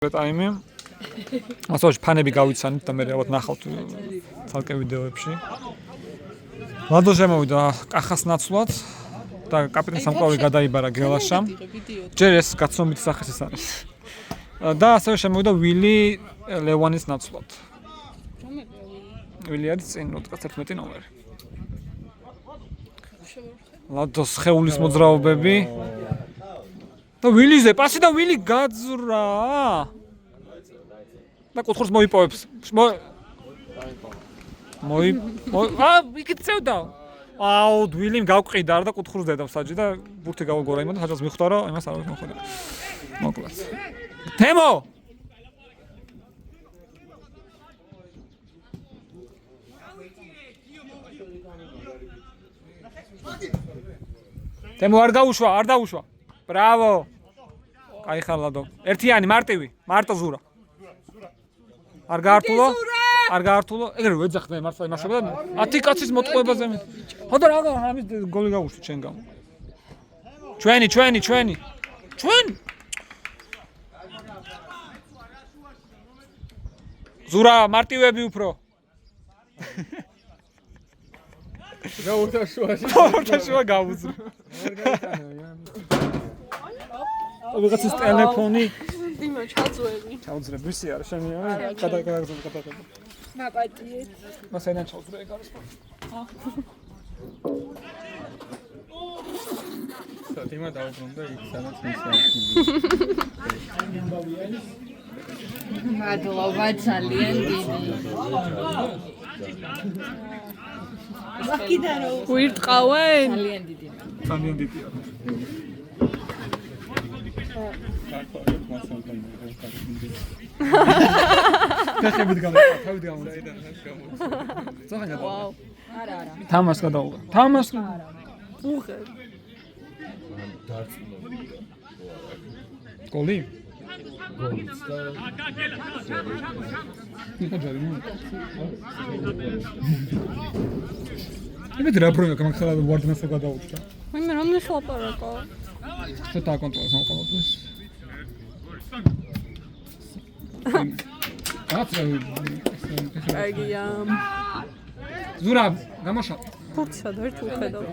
ტაიმი. ასოჩ ფანები გავიცანით და მე ალბათ ნახავთ თალკე ვიდეოებში. ლადო შემოვიდა კახას ნაცვლად და კაპიტანი სამკლავი გადაიბარა გელაშამ. ჯერ ეს გაცნობით სახეს ეს არის. და ასევე შემოვიდა ვილი ლევანის ნაცვლად. ვილი არის წინ 11 ნომერი. ლადოს ხეულის მოძრაობები. და ვილიზე პასი და ვილი გაძრა. და კუთხურს მოიპოვებს. იქით წევდა. აუ, ვილიმ გავყიდა და კუთხურს დედავს საჯი და ბურთი გავგორა იმან და საჯას მიხვდა რომ იმას არ მოხვდა. მოკლედ. თემო! თემო არ დაუშვა. Bravo! Კაი ხარ ლადო. ერთიანი მარტივი, მარტო ზურა. არ გაართულო. ეგრე ვეძახდა მართლა იმასობა და 10 კაცის მოტყუებაზე მე. ხოდა რა ამის გოლი გავუშვი ჩვენ გამ. ჩვენი. ზურა მარტივები უფრო. გაურთაშუა გავუძრო. ვიღაცის ტელეფონი დიმა ჩაძვევი. ჩაუძრებ ვისი არა შემია გადაგზავნა. მაპატიეთ. მასენა ჩაუძრე ეგ არის. დიმა დაუბრუნდა იქ სადაც მისია. მადლობა ძალიან დიდი. ვირტყავენ? ძალიან დიდია. თავით გამო. ზოხანა. ვაუ. არა. თამას გადაუღე. უღე. გოლი? იმედ რა პროექტი გამახსენდა ვარდნასა გადაუჭდა. მე რომ ნახლაპარაკო. შეტა კონტროლს ამყოლებს. აგია. ზურა, გამოშა. ფურცად ვერ უხედავ.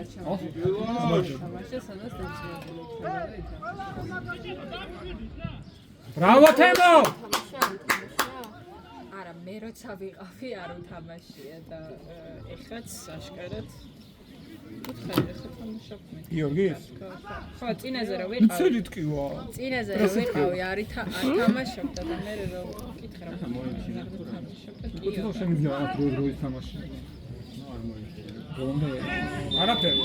ბრავო თემო! არა, მე როცა ვიყავი არ უთამაშია და ეხლაც აშკარად გიორგი? ხო, წინაზე რა ვიყავი? მცელი ტკივა. წინაზე რა ვიყავი, არ თამაშობდა და მე რო ვკითხე რა თამაშობდა. კითხო შემიძლია რა დროის თამაში. არაფერი.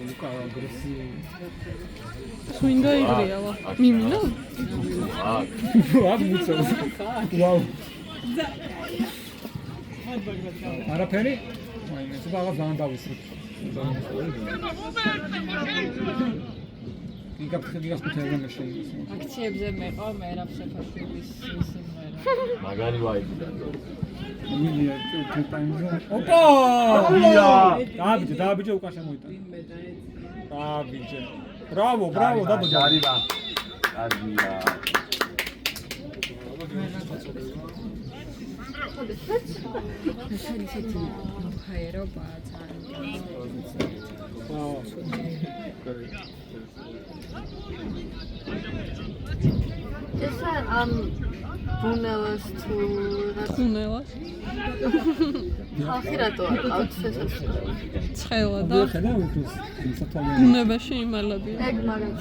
ლუკა აგრესი. სვინდა იგრია. მიმინო? აქ მიცავს. ვაუ. არაფერი? მაინც რაღაც ძალიან დავისრით. გიგაფხდიგას კუთერგან შეიძლება. აქციებზე მეყავ მე რა საფაშურის სიმღერა. მაგარი ვაიბიდან. მილია ტაიმზე. ოპა! დააბიჯე უკან შემოიტანა. დააბიჯე. ბრავო, დაბოჯა. არიდა. კარგია. ისეთი ფაერობა ძალიან. ესა ბუნელას თუ ბუნელას? ხალხი რატო აყავთ შესაძლოა? ცხელა და ბუნებაში იმალებია. ეგ მაგარი.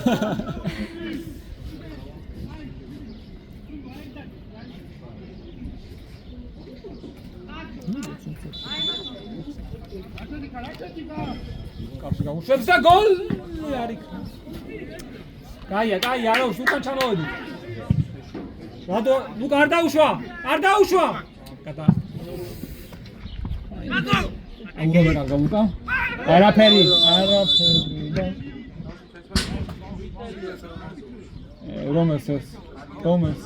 კაფე გავუშვებს და გოლი არის. კაია, არა, უკან ჩამოვედი. რადო, ლუკა არ დაუშვა. კატა. აუროვერა გავუკა. არაფერი. რომელს.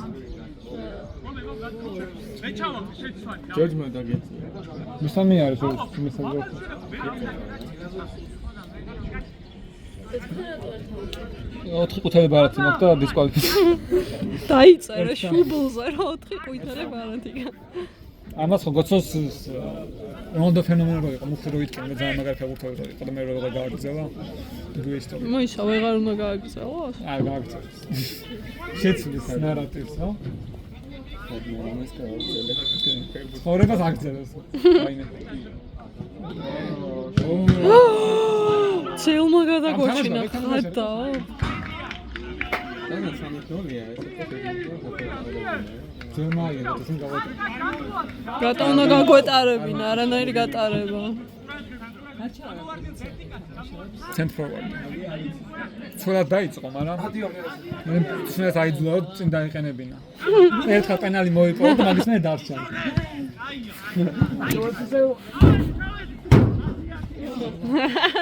ჯერჯმა დაგეცია. მისამე არის ეს მისამე. 4 ყუთელი ბარათი მაქვს და დისკვალიფიკაცია. დაიწერა შუბლზე რა 4 ყვითელი ბარათი. ამას ხო გოცოს რონდო ფენომენი რო იყო, მუხტი რო იტკენ და ძალიან მაგარი ფეხბურთელი რო იყო და მე რო გააგრძელა. დიდი ისტორია. მოიშა ვეღარ უნდა გააგრძელოს? არ გააგრძელოს. შეცვლის ნარატივს, ხო? ცხოვრებას აგრძელოს. აინე. ცელმა გადაგვაჩინა ხატა. და სამეთოლია ეს ძემაია და ისინი გავაკეთე. რატო უნდა გაგვეტარებინა? არანაირი გატარება. ცენტროვანი. ცოლად დაიწყო, მაგრამ მე შეიძლება აიძულა წინ დაიყენებინა. ერთხელ პენალი მოიპოვა და მაგის მე დარჩა.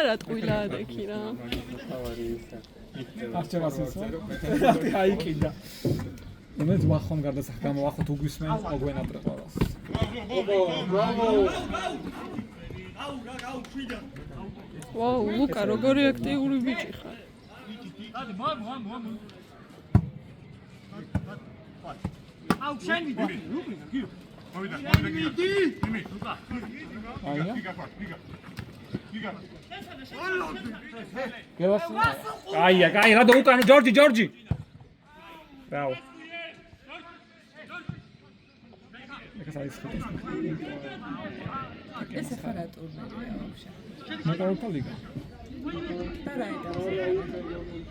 რა ტყუილა დექი რა. აღჭერას ისო. აიკიდა. მე ძვახომ გარდასახდა მოახო თუ გვისმენს აგვენატრე ყველას. ვაუ, ლუკა, როგორი აქტიური ბიჭი ხარ. აია, კაი, რა უკან ჯორჯი. ბრავო. ეს ახლა რა ტურნირია вообще? მოკაროთა ლიგა. და რა ეტაპზეა?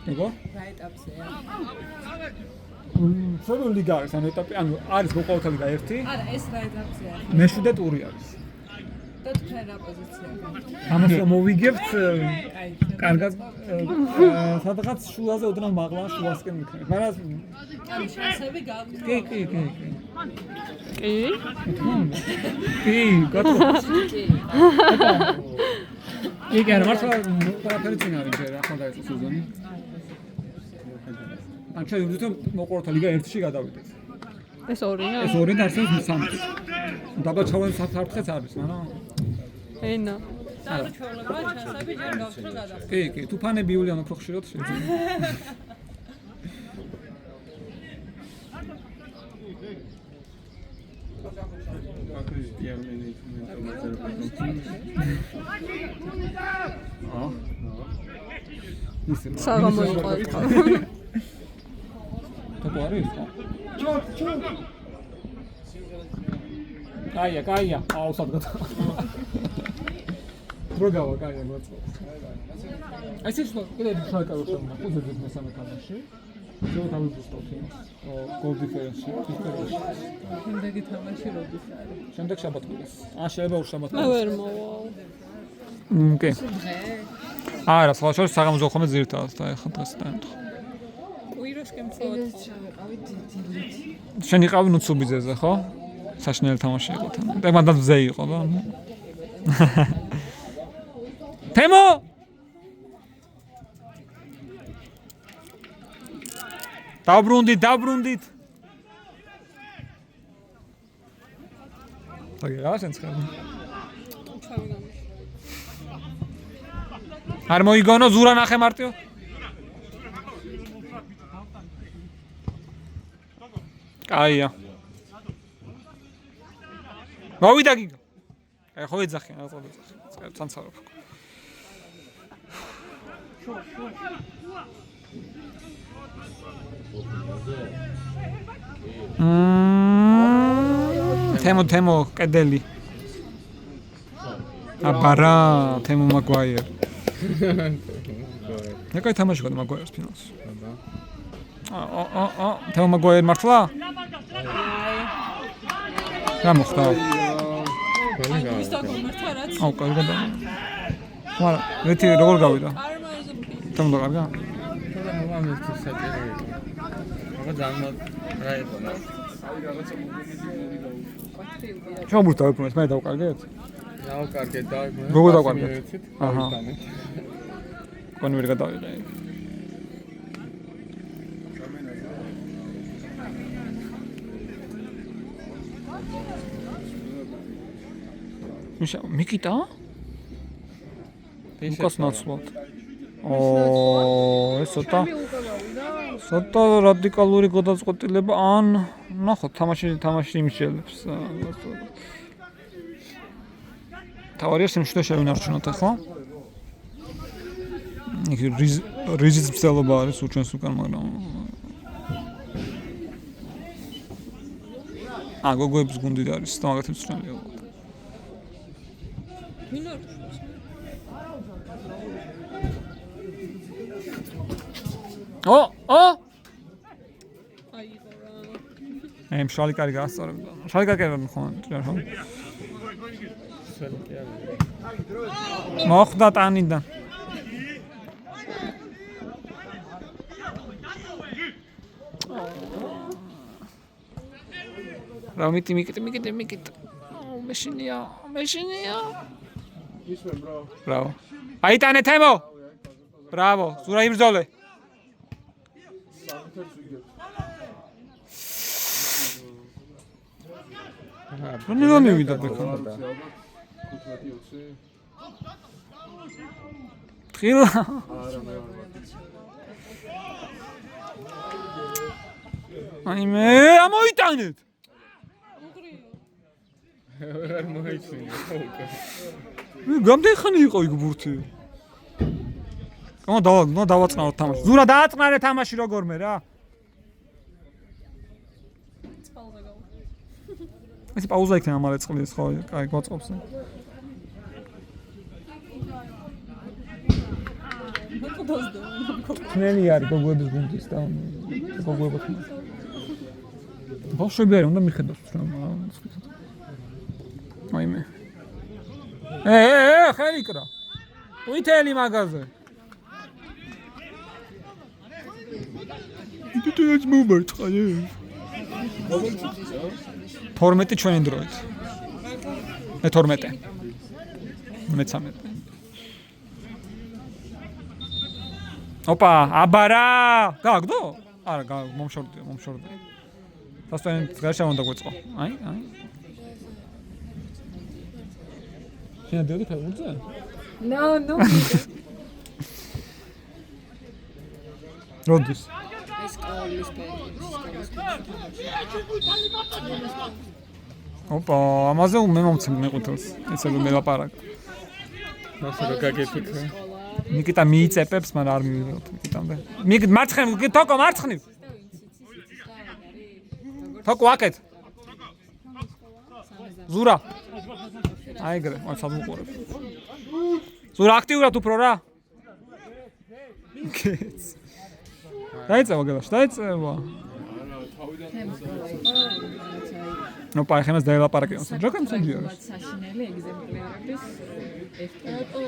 როგორ? რა ეტაპზეა? სულ ლიგა არის, ანუ ეტაპი, ანუ არის მოკაროთა ლიგა 1. არა, ეს რა ეტაპზეა? მეშვიდე ტური არის. და თქვენ რა პოზიციაა? ამას რომ მოვიგებთ, აი, კარგად სადღაც შუაზე ოდნავ მაღლა შუასკენ მიქნებით. მაგრამ ანუ შანსები გაქვთ? კი. კი? კი, გატო. კი, კი, მართლა ყველაფერი წინ არის ჯერ, ახლა დაიწყო სეზონი. ან შეიძლება რომ მოყოლთა ლიგა 1-ში გადავიდეთ. ეს ორია? ეს 2 და არსებობს 3. დაბაჩავენ საფრთხეც არის, მაგრამ ენა. სამჩვეულებრივად შანსები ჯერ გაქვთ რომ გადავხდეთ. კი, თუ ფანები იულიან უფრო ხშირად შეიძლება. საღამო იყო ეთქვა. თქო არის? კაია, აუ სადღაც. დროგავა კაია გვაწყო. აი ეს ის კიდე შევაკავო ხოლმე, უძებთ მესამე თამაში. შევაკავებთ იმას. გოლ დიფერენცი, დიფერენცი. შემდეგი თამაში როდის არის? შემდეგ შაბათკვირას. შეიძლება ორ შაბათს. მე ვერ მოვალ. კი. არა, სხვაშორის საღამოზე ხომ ძირითადად და ეხლა დღეს დაემთხვა. კვირას კემწავთ. შენ იყავი ნუცუბიძეზე, ხო? საშინელი თამაში იყო თან. და მანდ ზე იყო და. თემო! დაბრუნდით. აი, რა შენ ცხელი? არ მოიგონო ზურა ნახე მარტო. კაია. მოვიდა გიგო. აი ხო ეძახიან რა წოდი ეძახიან. ცანცარო. თემო კედელი. აბარა თემო მაგვაიერ. ეკაი თამაში გქონდა მაგვაიერს ფინალს. თემო მაგვაიერ მართლა? რა მოხდა? ის დაგმართა რაც. აუ კარგად. მაგრამ ერთი როგორ გავიდა? თემო კარგა? და მომამის თუ საჭირო იყო. aga ძალიან რა იყო? შობურთა ვიფრინეთ, მე დავკარგეთ? დავკარგეთ და როგორ დავკარგეთ? აჰა. აჰა. კონი ვერ გადავიღე. მიშა მიკიტა? ლუკას ნაცვლად. ეს ცოტა რადიკალური გადაწყვეტილება ან ნახოთ თამაში იმსჯელებს. თავარია სიმშვიდე შევინარჩუნოთ ახლა. იქ რიზის მცდელობა არის უჩვენს უკან, მაგრამ გოგოების გუნდი არის და მაგათი მწვრთნელი ალბათ. მშრალი კარი გაასწორებდა. მშრალი კარი მიხონდა, ხო? მოხდა ტანიდან. რა მიტი. მეშინია. ისმე ბრავო. აიტანე თემო. ბრავო, ზურა იბრძოლე. რა მივიდა ბექა. ტყილა. აიმე, ამოიტანეთ. ვერ მოიწვია ხოლმე. გამდეხანი იყო იქ ბურთი. დავაწყნავთ თამაში. ზურა დააწყნარე თამაში როგორმე რა. ეს პაუზა იქნება მალე წყლის ხო? კაი, გვაწყობს. ხნელი არის გოგოების გუნდის და გოგოებად. ბავშვები არ უნდა მიხედოს რა. აიმე. ხელი კრა. უითელი მაგაზე. იტუც მომერცხალე. 12 ჩვენი დროით. 12. 13. ოპა, აბარა! გააგდო? არა, მომშორდი. დასტოენ გარშა უნდა გვეწყო. აი. შენ დიოდი ხაურზე? No. როდის? ეს კალის ოპა, ამაზე მე მომცემ მეყუთელს. ესე რომ მელაპარაკ. ასე რომ გაგიფიქრე. ნიკიტა მიიწეპებს, მაგრამ არ მივიღოთ ნიკიტამდე. მარცხნივ, თოკო მარცხნივ. თოკო აკეთ. ზურა. აიგრე, სად მოყურებ. ზურა აქტიურად უფრო რა. დაიწყება გელაში, დაიწყება. ოპა, ხემას დაელაპარაკე. ჯოკამ სანდიო. საშინელი ეგზემპლარების ერთ-ერთი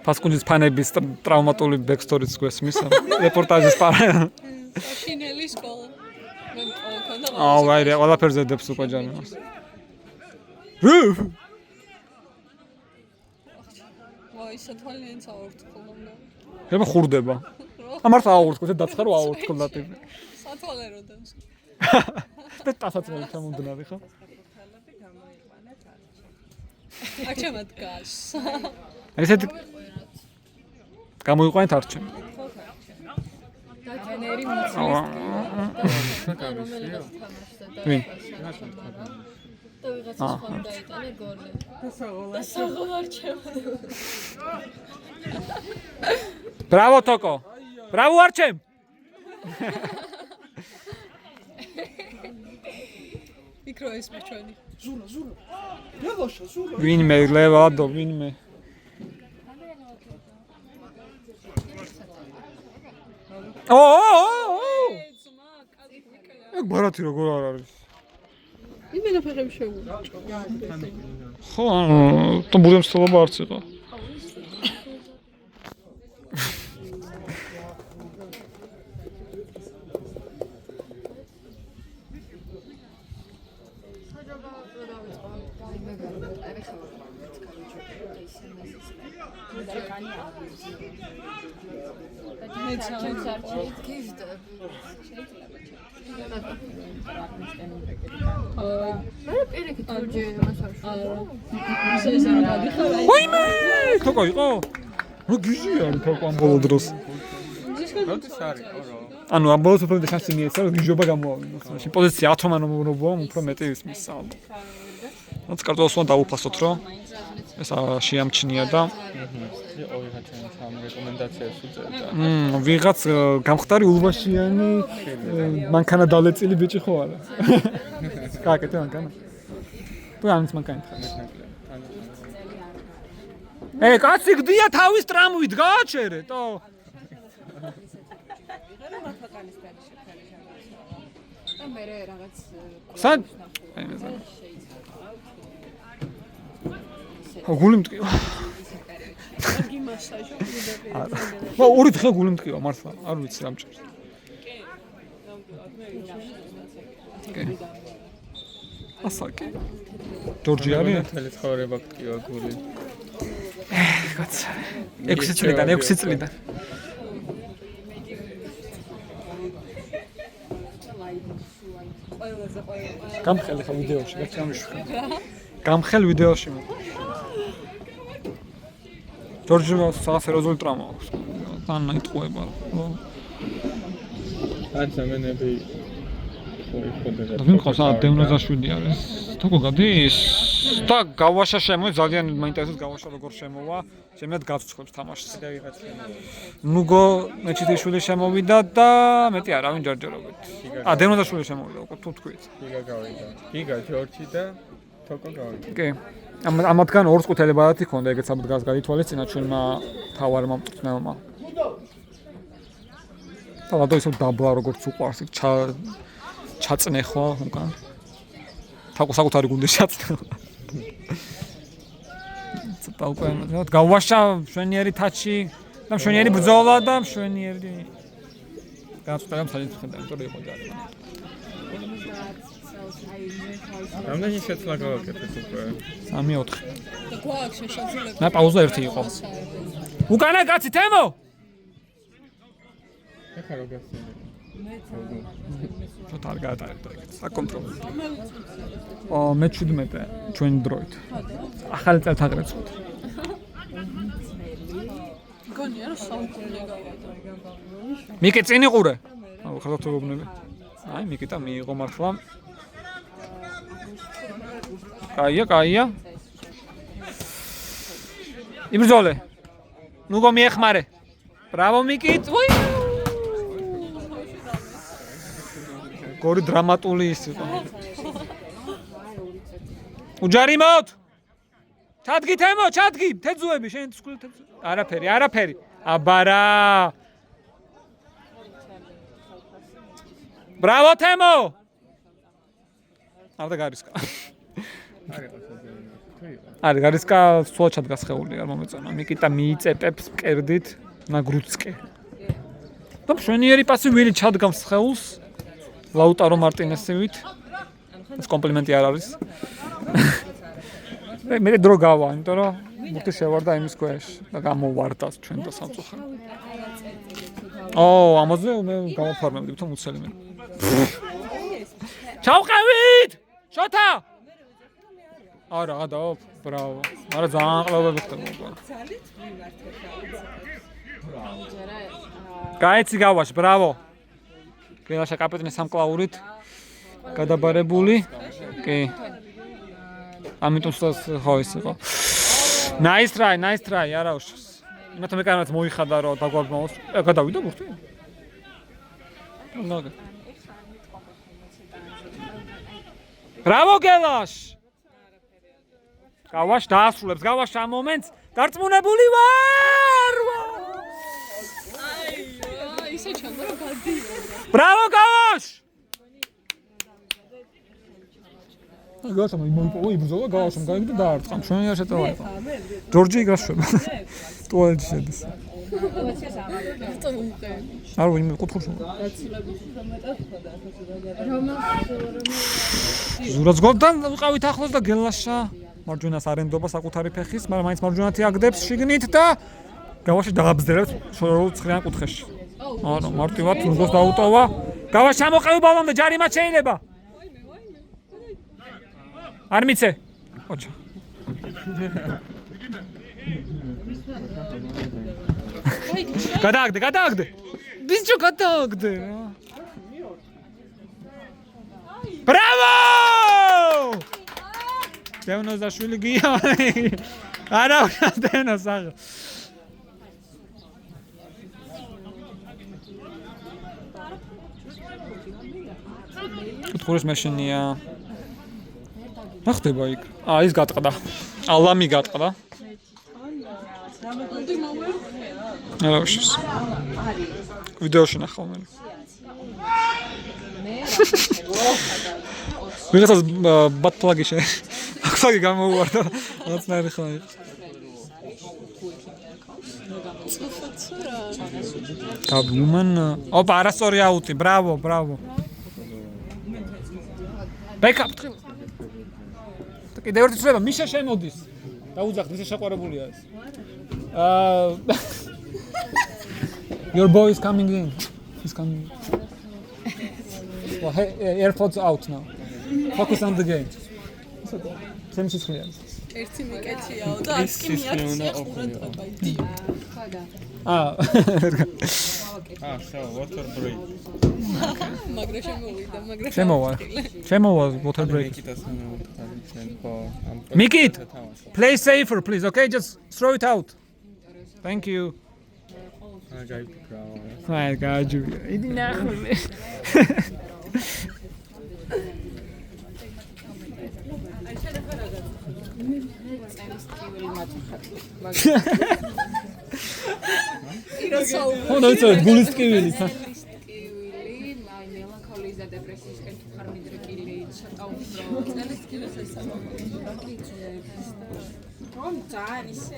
ფასკუნჯის ფანების ტრავმატული ბექსტორიც გვესმის რეპორტაჟის პარა. საშინელი სკოლა. მე მყავდა. აი, ყველაფერზე დებს უკვე ჯანმას. ვაი, სათვალიანი წავრთქოლდა. ხება ხურდება. ამართ აურთქო, დაცხარო აურთქოლდა ტიპი. სათვალე როდენს. და ტასაცმელი ჩამომდნარი ხო? აჩემად გას. ესეთი გამოიყვანეთ არჩევანი. ტრენერი ვინ? და ვიღაცა სხვა დაიტანე გოლი. და საღამარჩევ. ბრავო თოკო. ბრავო არჩემ. მიკრო ეს მეჩვენი. ზურა. ლევაშა, ზურა. ვინმე ლევადო, ვინმე. ეგ ბარათი როგორ არ არის? იმენა ფეხები შეუჭო. ხო, то будем столоба არც იყო. ვაიმე! თოკო იყო? რო გიჟი არის თოკო ამ ბოლო დროს. როდის არის ორო? ანუ ამ ბოლოს უფრო შანსი მიეცა, რომ გიჟობა გამოავინოს. მაშინ პოზიცია 10-მანოვნობაა, უფრო მეტი ის მისალო. რაც კარტოს უნდა დაუფასოთ, რომ ეს შეამჩნია და ორი ხაჩანი სამ რეკომენდაციას უწევდა. ვიღაც გამხდარი ულვაშიანი მანქანა დალეწილი ბიჭი ხო არა? კაკეთე მანქანა. თუ ამის მანქანა. კაცი გდია თავის ტრამვით გააჩერეთო. და მე რაღაც სად? აი მე ზარ. გული მტკივა. იგი მასაჟი არა. ორი დღე გული მტკივა მართლა. არ ვიცი რამ ჭირს. ასაკი. ჯორჯი არის? მთელი ცხოვრება გტკივა გული. კაცი. 6 წლიდან, 6 წლიდან. გამხელ ხა ვიდეოში, რაც გამიშვი. გამხელ ვიდეოში. ჯორჯი მას როზული ტრამა აქვს. თან იტყუება. არც ამენები ვინ ყავს დევნოზაშვილი არის. თქო გადის და გავაშა შემო ძალიან მაინტერესებს გავაშა როგორ შემოვა. შემდგომ გაცოცხლებს თამაშს. ნუგო მეჩიტიშვილი შემოვიდა და მეტი არა ვინ ჯარჯერობით. დევნოზაშვილი შემოვიდა უკვე თუ თქვით. გიგა გავიდა. გიგა ჯორჯი და თოკო გავიდა. კი. ამათგან ორს ყუთელებადათი ქონდა ეგეც ამ დგას გაითვალისწინა ჩვენმა თავარმა მწვრთნელმა. და ლადო ისე დაბლა როგორც უყვარს იქ ჩაწნეხვა უკან. საკუთარი გუნდი ჩაწნეხვა. ცოტა უკვე გავაშა მშვენიერი თაჩი და მშვენიერი ბრძოლა და მშვენიერი გაწყვეტა საერთოდ ხედა იმიტომ რომ იყო ძალიან. რამდენი შეცვლა გავაკეთეთ უკვე? 3-4. და გვაქვს შესაძლებლობა. და პაუზა 1 იყო. უკანა კაცი თემო. ეხლა რო გასცემე. ცოტა არ გაატარებდა ეგეთ საკონტროლო. მე 17 ჩვენი დროით. ახალი წელს აგრეცვით. გონია რომ საუკუნე გავატარე. მიკი წინ იყურე. აუ ხალხობნები. აი მიკიტა მიიღო მართლა. კაია. იბრძოლე. ნუგო მიეხმარე. ბრავო მიკით. ვაი. გორი დრამატული ის იყო. უჯარიმოთ. ჩადგი თემო, ჩადგი. თეძუები, შენ სკული თეძუ. არაფერი. აბარა. ბრავო თემო. ავდა გარისკა. არის გარისკა სულ ჩადგასხეული არ მომეწონა. მიკიტა მიიწეპებს მკერდით ნაგრუცკე. და მშვენიერი პასი ვილი ჩადგამს ხეულს. ლაუტარო მარტინესივით. ეს კომპლიმენტი არ არის. მე დრო გავა, იმიტომ რომ მუქი შევარდა იმის ქვეშ და გამოვარდა ჩვენ და სამწუხაროდ. ამაზე მე გავაფორმებდი თვითონ უცელი მე. ჩავყევით! შოთა! არა, გადაო, ბრავო. არა ძალიან ყლობები ხდება უკვე. გაეცი გავაშ, ბრავო. გელაშა კაპიტანი სამკლაურით გადაბარებული. კი. ამიტომ ხო ის იყო. Nice try, არა უშავს. იმათო მე კანაც მოიხადა რომ დაგვაგმოს. გადავიდა ბურთი? ნოგა. Bravo გელაშ! გავაშ დაასრულებს, გავაშ ამ მომენტს. დარწმუნებული ვარ! ისე ჩანდა რომ გადიო. Bravo გავაშ! გასამ იმოიპოვო იბრძოლა გავაშამ გაიგდა დაარწა. მშვენიერ შეტევა იყო. ჯორჯი იგრაშვება. ტუალეტში შედის. არ ვინ მეკუთხოვს. ზურაძგოლთან ვიყავით ახლოს და გელაშა მარჯვენას არენდობა საკუთარი ფეხის, მაგრამ მაინც მარჯვენათი აგდებს შიგნით და გავაში დააბზდერებს ცხრიან კუთხეში. არა, მარტივად ნუგოს დაუტოვა. გავა ჩამოყევი ბალონზე ჯარიმად შეიძლება. არ მიცე. ოჩა. გადააგდე. ბიჭო გადააგდე. Bravo! დევნოზაშვილი გია. არა, დევნოზაღ. კუთხურის მაშინია. ნახდება იქ. ის გატყდა. ალამი გატყდა. ნაუშის. ვიდეოში ნახავ მე. ვიღაცას ბატფლაგი შე. ახსაგი გამოუვარდა. რაღაცნაირი ხმა იყო. გაბლუმან. ოპა, არასწორი აუტი. ბრავო. ბეკაპ. კიდევ ერთი ცვლილება, მიშა შემოდის. დაუძახთ, მიშა შეყვარებულია ეს. Your boy is coming in. He's coming. Well, AirPods out now. Focus on the game. Ჩემში ხლია. ერთი მიკეთიაო და ასკიმი არ so water break. მაგრა შემოვიდა, შემოვა water break. Mikit, play safer please, okay? Just throw it out. Thank you. I got you. Иди нахуй. Хонда იცი გულისტკივილი. მელანქოლიის და დეპრესიისკენ თუ ხარ მიდრეკილი, ცოტა უფრო წელიწადს ესაა. რომ ძალიან ისე.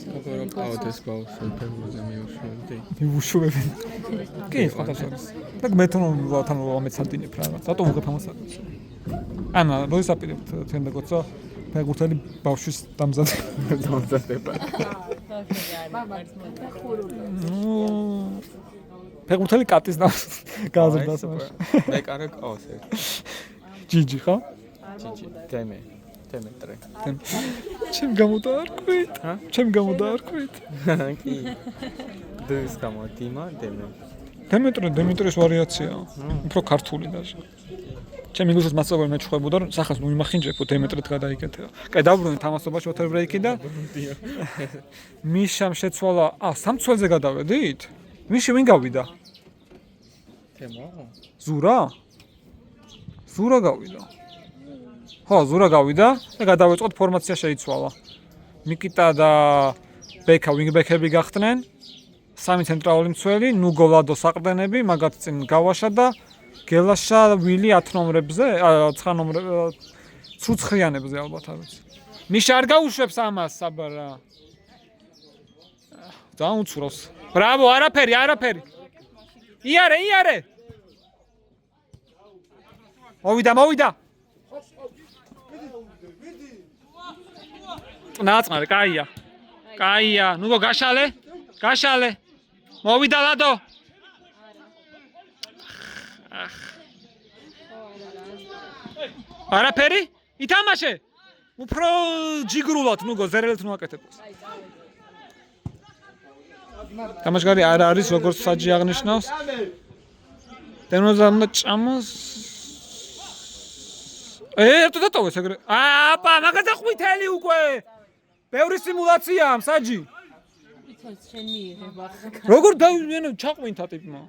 Როგორ ავდეს ბავშვი ფერმაზე მიუშვებდი. მიუშვები. კი, ხათაშობს. და მეთონობათან მომეცადინებ რაღაც. რატომ უღებ ამას? ანა, როისაპირებთ თქვენ და გოცა ფეგურთელი ბავშვის დამზადება. ფეგურთელი კატის გაზრდას მაშინ. მე კარგ ყავს ეს. ჯიჯი ხო? ჯიჯი. თემეტრე. ჩემ გამოდაარქვით. ჩემ გამოდაარქვით. კი. დევის გამოდიმა დემე. დემეტრის ვარიაცია. უფრო ქართული даже. ჩემ ინგლისურს მასწავლებელი მეჩხებოდა რომ სახას ნუ იმახინჯებო დემეტრეთ გადაიკეთება. კაი დაბრუნე თამასობაში water break-ი და მიშამ შეცვალა. სამცველზე გადავედით? მიში ვინ გავიდა? თემო? ზურა გავიდა. ხო, ზურა გავიდა და გადავეწყოთ ფორმაცია შეიცვალა. მიკიტა და ბეკა ვინგბექები გახდნენ. სამი ცენტრალური მცველი, ნუგო ლადო საყრდენები, მაგათ წინ გავაშა და გელაშა ვილი 10 ნომრებზე, 9 ნომრებზე, ცუცხრიანებზე ალბათ არ ვიცი. მიშა არ გაუშვებს ამას, საბარა. ძალიან უცურავს. ბრავო, არაფერი. იარე. მოვიდა. ნაწყნარი, კაია. ნუგო გაშალე. მოვიდა ლადო. არაფერი? ითამაშე. უფრო ჯიგრულად ნუგო ზერელთ ნუ აკეთებს. თამაშგარი არ არის როგორც საჯი აღნიშნავს. დევნოზამ და ჭამოს. ერთად დატოვეს ეგრე. აპა, მაგაზე ყვითელი უკვე. ბევრი სიმულაციაა, საჯი. იცოც შენ მიიღება. როგორ დავიμένο ჩაყვინთა ტიპმა.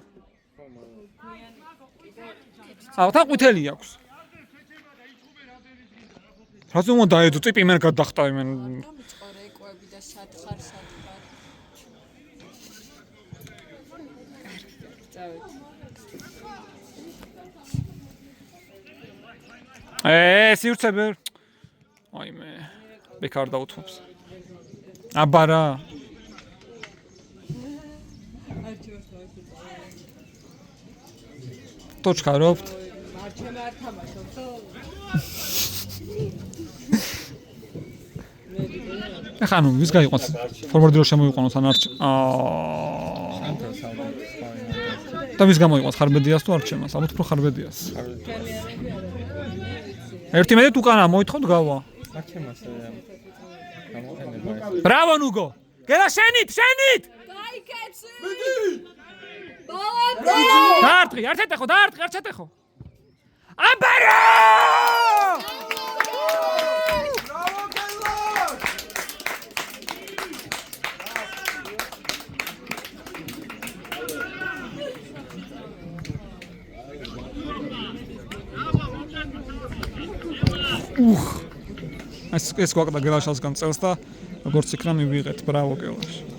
თან ყვითელი აქვს. რაზე უნდა დაედო ტიპი იმენ გადახტა იმენ. წორე კვები და სათხარ. სივრცები. აიმე. ბეკარ დაუთმობს. აბარა. ტოჩკარობთ. მარჩემ არ თამაშობ, ხო? ხანუ ვის გაიყვანს? ფორვარდი რო შემოიყვანოს ან არჩ. და ვის გამოიყოს ხარბედიას თუ არჩევას? ალბათ უფრო ხარბედიას. ერთი მეტად უკანა მოითხოვთ გავა. არჩემას გამოყენება ეს. ბრავო ნუგო. გელა შენით. გაიკეთე. მიდი! დაარტყი, არ ჩატეხო. აბარო! ბრავო გელა! ეს გვაყდა გელაშალსგან წელს და როგორც იქნა მივიღეთ, ბრავო გელაში.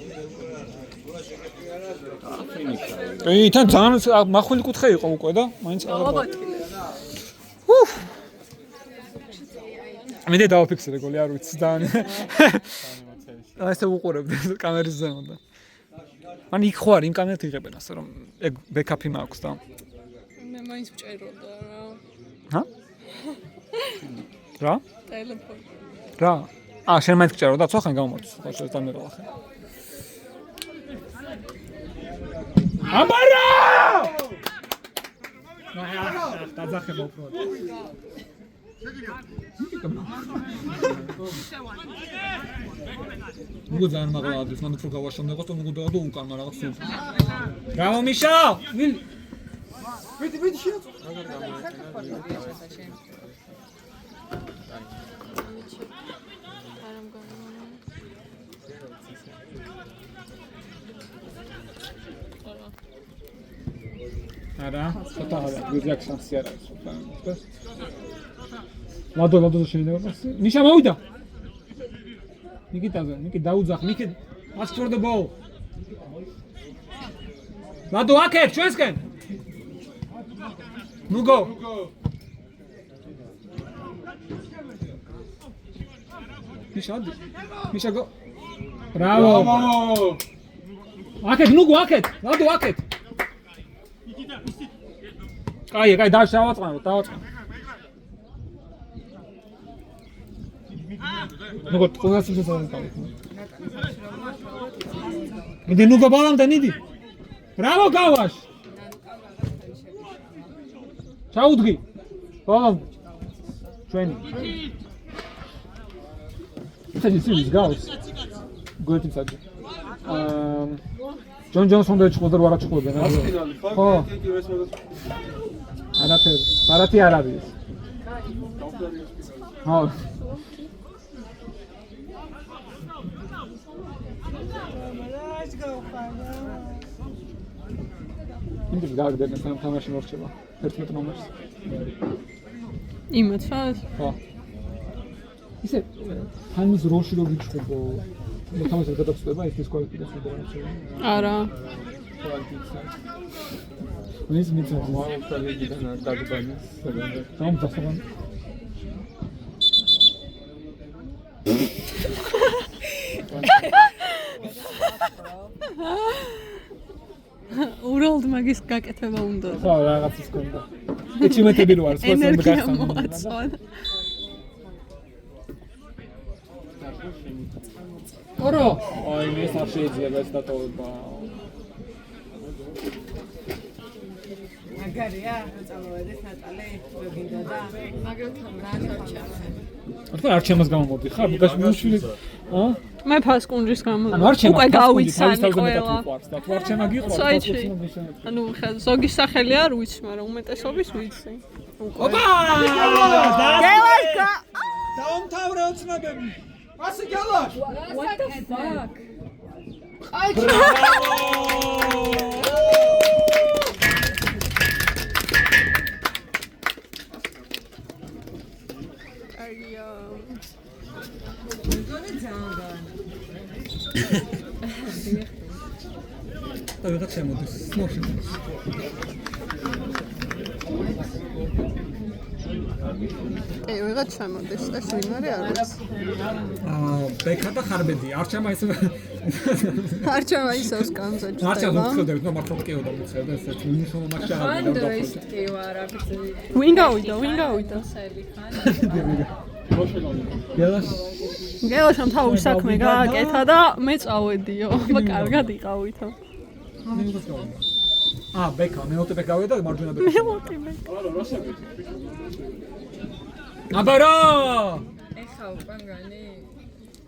თან ძალიან მახვილი კუთხე იყო უკვე და მაინც მე დავაფიქსირე გოლი არ ვიცი ძალიან ესე უყურებდი კამერის ზემოთ და მან იქ ხო არ იმ კამერით იღებენ ასე რომ ეგ ბექაპი მაქვს და მე მაინც ვჭეროდა რა. ჰა? რა? ტელეფონი. რა? შენ მაინც გჭერო და ცოხან გამოდის ხო შენ დამეროლა ხე აბარა! დაძახება უფრო. ნუ ძალიან მაგალ არის, მან უფრო გავაშენდეყო და ნუ და უკან რაღაც სულ. ბრავო მიშა! მიდი შეაწო. არა, ცოტა არა, გუზიაკ შანსი არ არის. ლადო შეიძლება მასე. მიშა მოვიდა. ნიკი დაუძახ, ნიკი ask for the ball. ლადო აკეთ ჩვენსკენ. ნუ გო. მიშა გო. ბრავო. აკეთ ნუ გო აკეთ. ლადო აკეთ. კაი, დავაწყნო. ნუგო, ყოლას შეცვალე კაი. მიდი ნუგო ბალამდე ნიდი. ბრავო გავაშ. ჩაუდგი. ბალამდე. ჩვენი. ის გავს. გოთი საჭი. ჯონ ჯონსონ და ჩხოდა რა ჩხოდნენ რა. ხო. არაფერი არ არის. ხო. ინდი გაგდენ სამ თამაში მორჩება 11 ნომერს. იმათაც? ხო. ისე თამის როში რო გიჩხუბო მე თამაში გადაგწყვეტა ის დისკვალიფიკაცია დაიწყო. არა. ის მიწა მოაუწევიდან არ დაგბანეს. სამ დასაბან. ურალდ მაგის გაკეთება უნდა. ხო, რაღაც ის კონდა. ეჩიმეტები რო არის, ხო, ენერგია მოაწვანა. ორო, აი მე არ შეიძლება ეს დატოვება. მაგარია, წამოვედეს ნატალე, გინდა და მაგრამ რა არჩა. თქვენ არჩემას გამომოდი ხარ? მოგაში მუშილი. მე ფასკუნჯის გამო. არჩემა უკვე გავიცანი ყველა. ყველა. და თუ არჩემა გიყვარს, საერთოდ. ანუ ზოგი სახელი არ ვიცი, მაგრამ უმეტესობის ვიცი. ოპა! გელაშკა! დაუმთავრე ოცნებები. ასე გელაშ. What the fuck? და ვიღაც შემოდის. მოშინდეს. ვიღაც შემოდის, ეს ვინ არის არ ვიცი. ბექა და ხარბედი. არჩემა ისე არჩევა ისევ სკამზე ჭდება. არჩევა უხდებით, ნუ მართლა კეო და უხდებით, ესეც უნიშნულო მატჩი არ არის. კი ვარ, აფიცი. ვინ გავიდა? გელას გელაშამ თავი საქმე გააკეთა და მე წავედიო. აბა კარგად იყავითო. ბექა, მეოთხე ბექავია და მარჯვენა ბექა. მეოთხე ბექა. აბარა! ეხა უკანგანი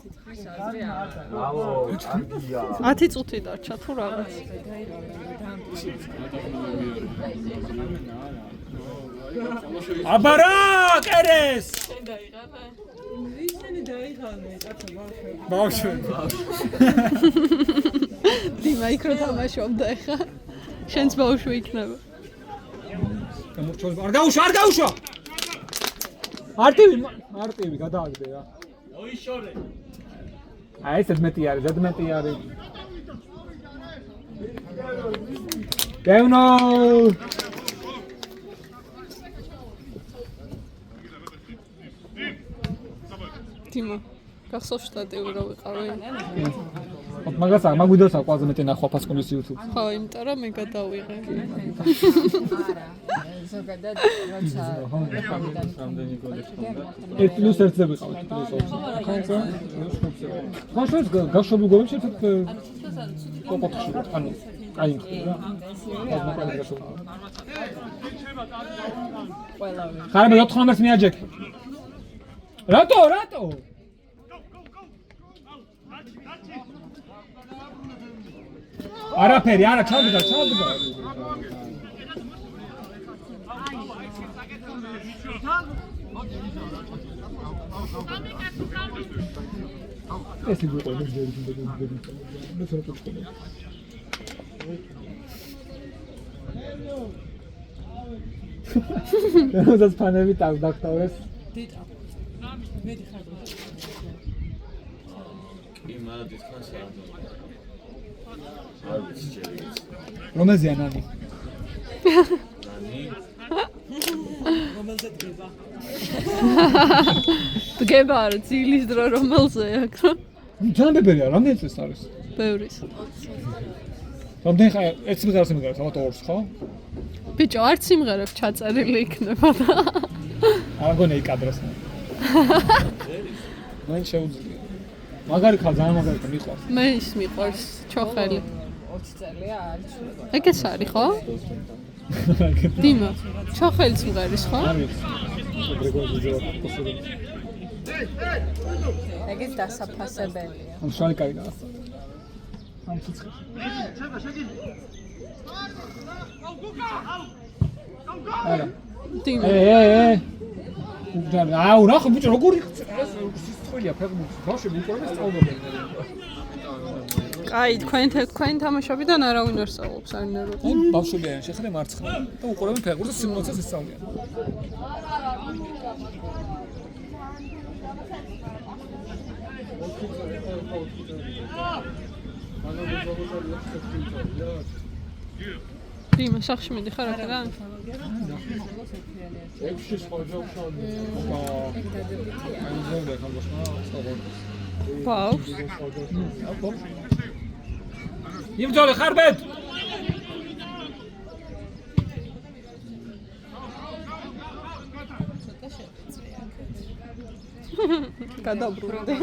თითქმის აზრი არა. 10 წუთი დარჩა თუ რაღაც. აბარა, კერეს! ისინი დაიღალნენ კაცო ბავშვები. დიმა იქ რო თამაშობდა ეხა. შენც ბავშვი იქნება. გამორჩეულ არ გაუშვა! არტივი გადააგდე რა. ოიშორე. აი ეს ზედმეტი არის. გევნო! დიმა გახსოვს შტატივი რო ვიყავი? მაგას მაგვიდოს აყვაზე მეტი ნახვა ფასკონის YouTube. ხო, იმიტომ რომ მე გადავიღე. არა. ზოგადად როცა რამდენი გოლი ხონდა? 1+1-ზე ვიყავით. ხანშეს გაშობილ გოლებს ერთ ტოპ-4-ში ვარ. ანუ აი რა. ხარები 4 ნომერს მიაჯექ. რატო? არაფერი, არა, ჩავდგა. ეს იგი ყოლებს ძერგი. როდესაც ფანები დაგტოვეს. მეტი ხარ კი, მაგრამ დიდხანს არ ვიცი ჯერი. რომელზეა ნანი? ნანი? რომელზე დგება დგება არა ძილის დრო რომელზე აქ რა? ჯანბებია, რამდენი წელს არის? ბევრის. რამდენი ხა ერთ სიმღერას იმღერებს, ალბათ ორს, ხო? ბიჭო, არც სიმღერებს ჩაწერილი იქნება და არ გონე იკადროს. მან შეუძლია. მაგარი ხალ ძალიან მაგარი და მიყვარს. მე ის მიყვარს ჩოხელი. 20 წელია არის. ეგეც არის ხო? დიმა, ჩოხელი სიმღერის ხო? არის. გრიგორი ძელა პოსტი. ეგეც დასაფასებელია. ამ შალი კაი გაა. ამ ცოცხლ. არა. დიმა. აუ, ნახე ბიჭო, როგორი სიტყვია ფეხბურთი. ბავშვები უყურებენ სწავლობენ. კაი, თქვენ თამაშობიდან არავინ არ სწავლობს, არ ნერვებს. ბავშვები არიან შეხედე მარცხნივ და უყურებენ ფეხბურთს და სიმონცეს ისწავლიან. დიმა, სახში მიდიხარ აქედან? ექვსი სხვა ჯავშავი. აიზოლე ხალხმა სწავლობენ. ბავშვს. იბრძოლე ხარბეთ. გადაბრუნდი.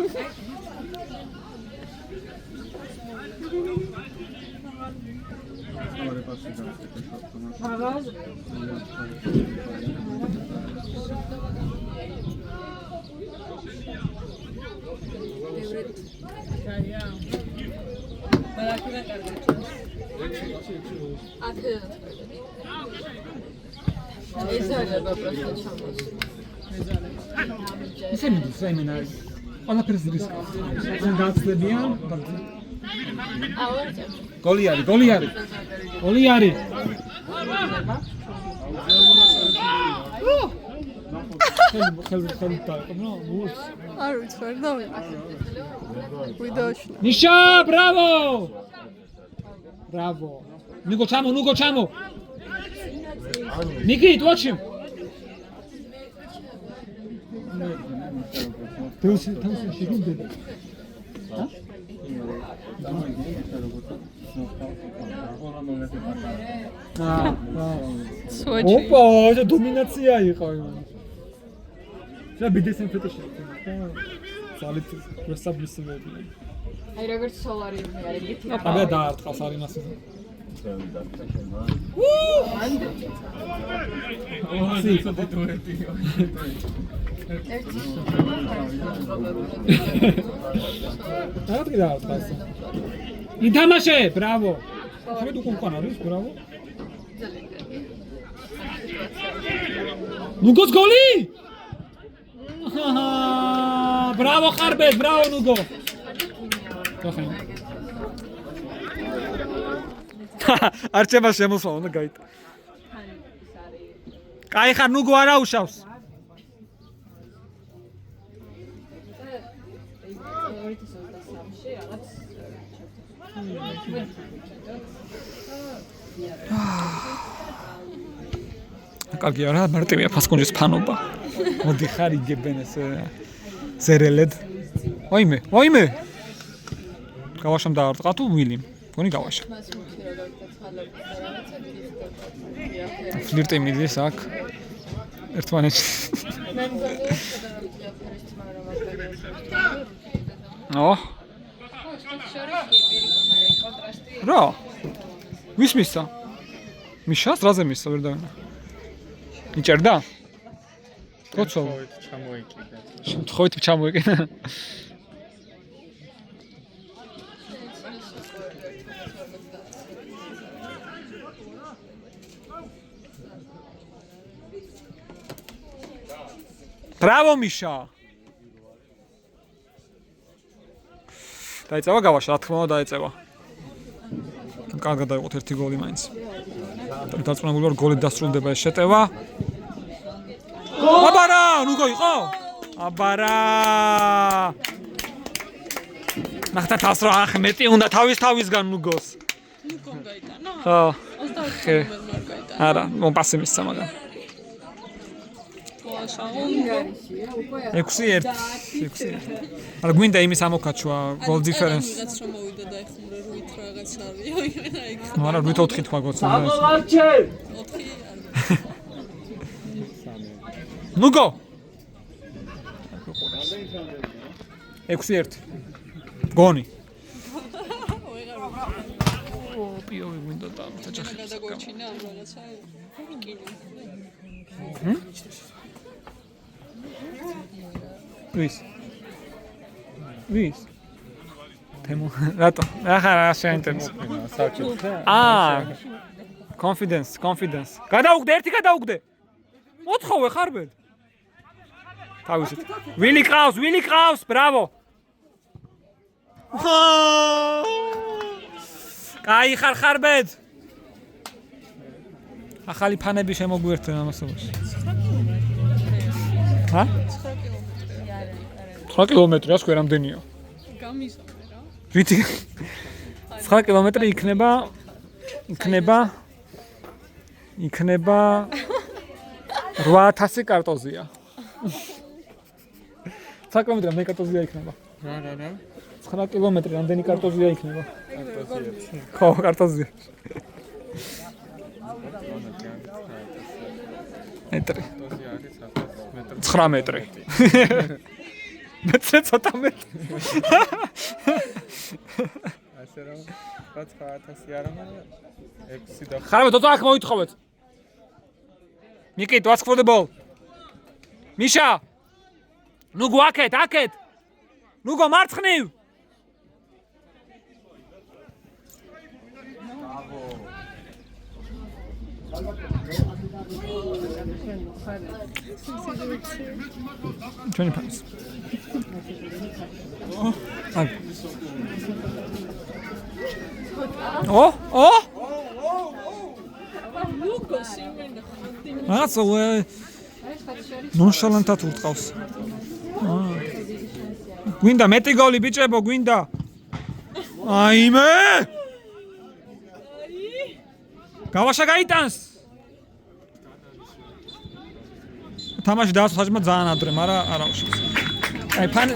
ეზარება პროსტა ჩამოს. ისინი სემინარი. ყველაფერს რისკავს. ისინი გაცდებიან. გოლი არის. ხელ დაიყო, მოს. არ ვიცი, ვერ დავიყო. ვიდეოში. ნიშა, ბრავო. ნიგო ჩამო. Nikit, watch him. Tausi shirin dedi. Ha? Switch. Opa, это доминация იყო. Რა ბიდეს ფეტიში. ძალით პრესაბლისმები. აი როგორც სოლარიუმი არის, გითხრა. აბა დაარტყავს არ იმას. ითამაშე, ბრავო. ხმედ უკან არის, ბრავო. ნუგოს გოლი? ბრავო ხარბეთ, ბრავო ნუგო. არჩევა შემოსვა უნდა გაიტა. კაი ხარ ნუგო არა უშავს. კარგი არა, მარტივია ფასკუნჯის ფანობა. მოდი ხარ იგებენ ეს ზერელედ. ოიმე. გავაშამ დაარტყა თუ ვილიმ. გონი გავაშა. ფლირტი მიდის აქ. ერთმანეთში. რა? ვის მისცა? მიშას რაზე მისცა ვერ დავინა. იჭერდა? კოცო. შემთხვევით ჩამოიკიდა. Браво, Миша! დაიწევა გავაშა, რა თქმა უნდა დაიწევა. კარგად დაიღოთ ერთი გოლი მაინც. დაწუნებული ვარ გოლით დასრულდება ეს შეტევა. აბარა, ნუგო იყო? აბარა! ნახტა თავს რა ახმეტი უნდა თავისგან ნუგოს. ნუგომ გაიტანა? ხო. 29 ნომერ გაიტანა. არა, მომპასე მისცა მაგან. 6-1. არა გვინდა იმის ამოქაჩვა გოლ დიფერენს. რაღაც რომ მოვიდა და ეხმურა რუით რაღაც არის. ნუ არა რუით 4 თქვა გოცნა. 4. ნუგო. 6-1. გონი. პიოვი გვინდა და თაჯახი. გადაგორჩინა ამ რაღაცა. კინო. ვის? თემო, რატო? ახლა შეინტერესა. confidence. გადაუგდე, ერთი გადაუგდე. მოთხოვე ხარბელ. თავისით. ვილი ყავს, ბრავო. კაი ხარ ხარბეთ. ახალი ფანები შემოგვიერთდნენ ამასობაში. ჰა? 9 კილომეტრი, ასე რამდენია? გამიზამე რა. ვითი 9 კილომეტრი იქნება 8000 კარტოზია. 9 კილომეტრი რამდენი კარტოზია იქნება? რა. 9 კილომეტრი რამდენი კარტოზია იქნება? კარტოზია. ხო, კარტოზია. მეტრი. 9 მეტრი. მეცე ცოტა მეტრი. ასე რომ 9000 არა, მაგრამ 6 და ხარბე თოთო აქ მოითხოვეთ. მიკი, ask for the ball. მიშა. ნუგო აქეთ. ნუგო მარცხნივ. ჩვენი ფანს. ნუგოს იმენა ხანდი. რაღაცა ნონშალანტად ურტყავს. გვინდა მეტი გოლი ბიჭებო, გვინდა. აიმე! გავაშა გაიტანს. თამაში დაასვა საჭმა ძალიან ადრე, მაგრამ არა უშავს. აი ფანი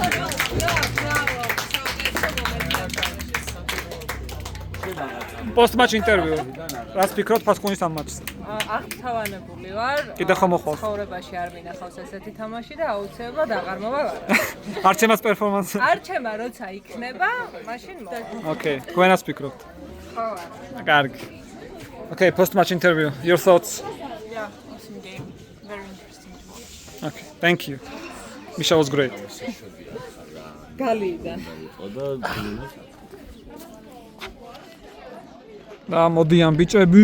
პოსტ-მატჩ ინტერვიუ. რას ფიქრობთ ფასკუნის ამ მატჩზე? აღთავანებული ვარ. კიდე ხომ მოხვალ? ცხოვრებაში არ მინახავს ესეთი თამაში და აუცილებლად აღარ მოვარ. არჩემას პერფორმანსი. არჩემა როცა იქნება, მაშინ მოვა. ოკეი, თქვენ რას ფიქრობთ? ხო. კარგი. Okay, post-match interview. Your thoughts? Yeah, awesome game. Very interesting to watch. Okay, thank you. Misha was great. გალიდან. და მოდიან ბიჭები.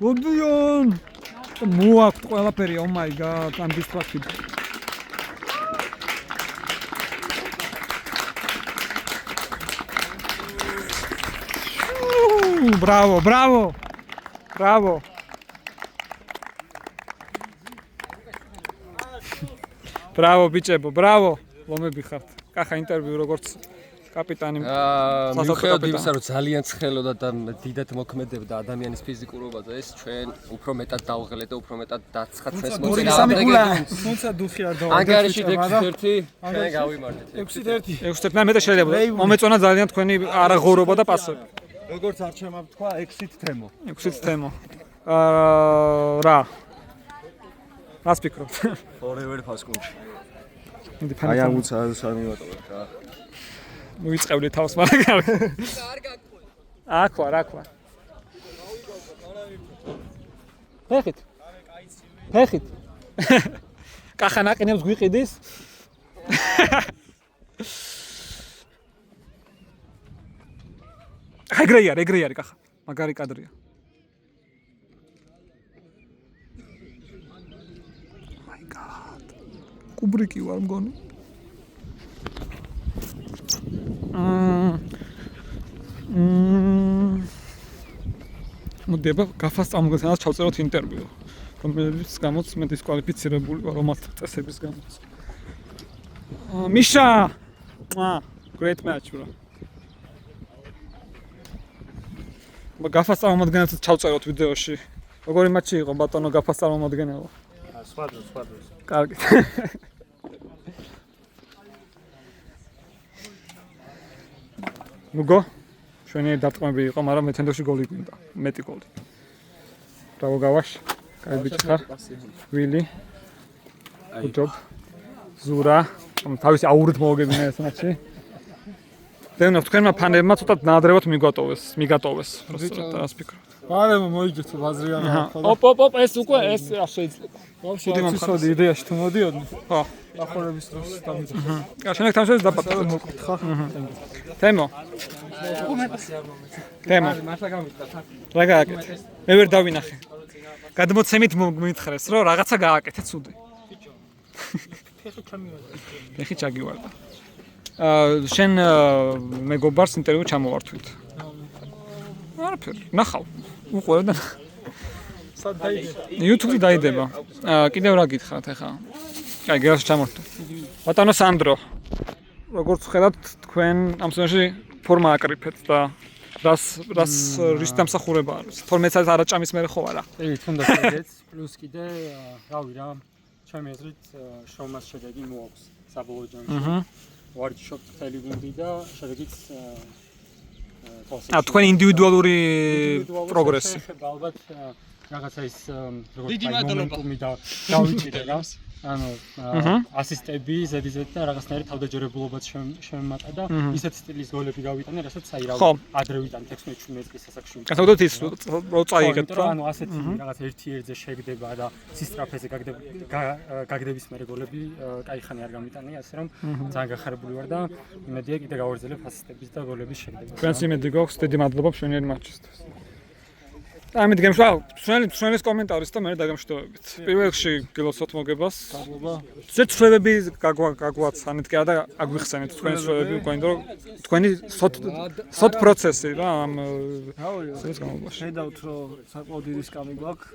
მოდიან. მოაქვთ ყველაფერი, oh my god, I'm distracted. Bravo, bravo. Bravo. Bravo, ბიჭებო, bravo. ლომები ხართ. კახა ინტერვიუ როგორც კაპიტანი. მიუხედავად იმისა, რომ ძალიან ცხელოდა და დიდად მოქმედებდა ადამიანის ფიზიკურობა და ეს ჩვენ უფრო მეტად დავღელეთ და უფრო მეტად დაცხაცეს მოწინააღმდეგე. თუმცა დუხი არ დავა. ანგარიში 6-1 ჩვენ გავიმართეთ. 6-1. 6-1 მე და შეიძლება მომეწონა ძალიან თქვენი არაღორობა და პასები. როგორც არჩევმა თქვა 6-ით თემო. 6-ით თემო. რა. რას ფიქრობთ? Forever ფასკუნში. მე აი ამ უცა სამივატოვეთ რა. მოიწევდი თავს, მაგრამ კარგი. აქვა, რა ქვა. ფეხით. ფეხით. კახა ნაყინებს გვიყიდის. ეგრეი კახა. მაგარი კადრია. My god. კუბრიკი ვარ მგონი. მოდება გაფას წამოგეცანას ჩავწეროთ ინტერვიუ, რომელიც გამოც მე დისკვალიფიცირებული ვარ რომალთ წესების გამოც. მიშა! Great match, bro. გაფას წამომადგენელს ჩავწეროთ ვიდეოში. როგორი მატჩი იყო ბატონო გაფას წამომადგენელო? სხვა დროს. კარგი. ნუგო ჩვენი დარტყმები იყო, მაგრამ მეთენდოში გოლი გვინდა, მეტი გოლი. ბრავო გავაშ. კაი ბიჭი ხარ. ვილი. Good job. ზურა. თავისი აურით მოუგებინა ეს მატჩი. დევნო თქვენმა ფანებმა ცოტა ნაადრევად მიგატოვეს. პროსტა რას ფიქრობთ? მაგრამ მოიგეთ ბაზრიანი ახლა. ოპ, ეს უკვე ეს არ შეიძლება. ვაფშე მიცოდი იდეაში თუ მოდიოდნენ. ხო. ახორების დროს დამიძახ. შენեք თამაშებს დაპატარა. მოკითხა. თემო. მართლა გამიდგა. რა გააკეთე? მე ვერ დავინახე. გადმოცემით მომითხრეს, რომ რაღაცა გააკეთე ცუდი. ფეხი ჩაგივარდა. შენ მეგობარს ინტერვიუ ჩამოვართვით. არაფერი, ნახავ. უყურებ და სად დაიდება? YouTube-ში დაიდება. კიდევ რა გითხრათ ახლა? კაი, გერას ჩამოვართვით. ბატონო სანდრო, როგორც ხედავთ, თქვენ ამ სეზონში ფორმა აკრიფეთ და რის დამსახურება არის? 12 წელს არაჭამის მერე ხო არა? კი, თუნდაც ეგეც, პლუს კიდე, რავი რა, ჩემი აზრით შრომას შედეგი მოაქვს საბოლოო ჯამში. ვარჯიშობთ მთელი გუნდი და შედეგიც თქვენი ინდივიდუალური პროგრესი. ალბათ რაღაცა ის როგორც მომენტუმი დავიჭირე რა. ანუ ასისტები ზედიზედ და რაღაცნაირი თავდაჯერებულობაც შემემატა და ისეთ სტილის გოლები გავიტანე, რასაც აი რა ადრევიდან 16-17 წლის ასაკში. გასაგებად ის რო წაიღეთ რა. ანუ ასეთი რაღაც ერთ-ერთზე შეგდება და სისტრაფეზე გაგდების მერე გოლები კაი ხანი არ გამიტანე, ასე რომ ძალიან გახარებული ვარ და იმედია კიდე გავაგრძელებ ასისტების და გოლების შეგდება. ჩვენს იმედი გვაქვს, დიდი მადლობა მშვენიერი მატჩისთვის. ამით გემშვიდობ, ჩვენის კომენტარის და მე დაგემშვიდობებით. პირველ რიგში გილოცოთ მოგებას. მადლობა. ცეცხლები გაგვაცანეთ კი არა და აგვიხსენეთ თქვენი ცვლილები გვინდა რომ თქვენი სოთ პროცესი რა ამ ეს გამოგბაში. ხედავთ რომ საკმაოდ დიდი სკამი გვაქვს.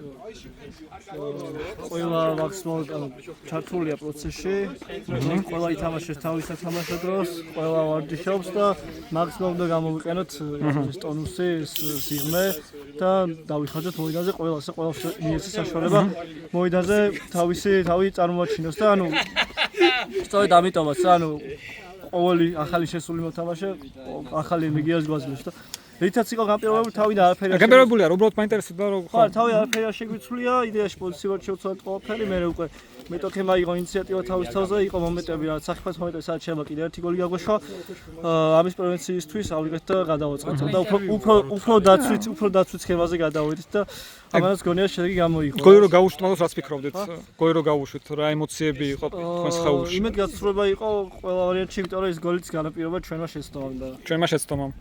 ყველა მაქსიმალურად ჩართულია პროცესში. ყველა ითამაშეს თავის სათამაშო დროს, ყველა ვარჯიშობს და მაქსიმალურად უნდა გამოვიყენოთ ეს ტონუსი, ეს სიღრმე და დავიხარჯოთ მოედანზე ყველას მიეცეს საშუალება მოედანზე თავი წარმოაჩინოს და ანუ სწორედ ამიტომაც ანუ ყოველი ახალი შესული მოთამაშე ახალი ენერგიას გვაძლევს და რითაც იყო გამპირობებული თავი და არაფერი არ გამპირობებულია რომ უბრალოდ მაინტერესებდა რომ ხო თავი არაფერი არ შეგვიცვლია იდეაში პოზიცია ვარ შევცვალეთ ყველაფერი მე უკვე მეტოქემ აიღო ინიციატივა თავის თავზე, იყო მომენტები, რაც საფეხბურთო მომენტები, სადაც შეიძლება კიდე ერთი გოლი გაგვეშვა. ამის პრევენციისთვის ავიღეთ და გადავაწყოთ. და უფრო დაცვით სქემაზე გადავიდეთ და ამას გონია შედეგი გამოიღო. გოლი რო გავუშვით, მაგას რაც ფიქრობდეთ? გოლი რო გავუშვით, რა ემოციები იყო თქვენს ხეულში? იმედ გაცხრობა იყო ყველა ვარიანტში, იმიტომ რომ ეს გოლიც განაპირობა ჩვენმა შეცდომამ და ჩვენმა შეცდომამ.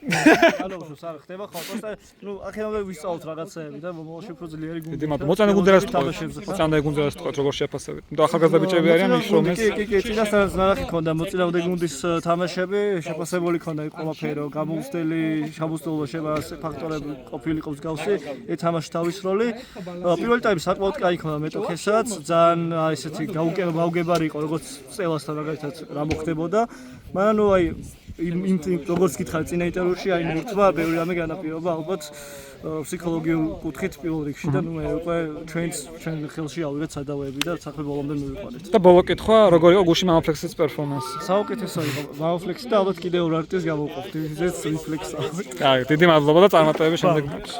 განაუშვოს არ ხდება ხოლმე და ნუ ახლა ვისწავლოთ რაღაცეები და მომავალში უფრო ძლიერი გუნდი. დიდი მადლობა. მოწანე გუნდზე რა თქვა? მოწანე გუნდზე რა თქვა? როგორ შეაფასებით? და ახალგაზრდა ბიჭები არიან ის რომ ეს კი, წინასწარ ნახე ქონდა მოწინააღმდეგე გუნდის თამაშები, შეფასებული ქონდა ყველაფერი, რომ გამოუცდელი შემოსტოლო შეფასე ფაქტორები ყოფილიყო მსგავსი, ეს თამაში თავის როლი. პირველი ტაიმი საკმაოდ კაი ქონდა მეტოქესაც, ძალიან ესეთი გაუგებარი იყო, როგორც წელასთან მაგალითად რა მოხდებოდა. მაგრამ ნუ აი იმ როგორც გითხარ წინა ინტერვიუში აი მურთმა ბევრი რამე განაპირობა ალბათ ფსიქოლოგიურ კუთხით პირველ რიგში და ნუ მე უკვე ჩვენ ხელში ავიღეთ სადავეები და საქმე ბოლომდე მივიყვანეთ. და ბოლო კითხვა, როგორ იყო გუშინ მამაფლექსის პერფორმანსი? საუკეთესო იყო მამაფლექსი და ალბათ კიდევ ორ არტის გამოვყოფთ. ისეც რიფლექსია. კაი, დიდი მადლობა და წარმატებები შემდეგ მატჩში.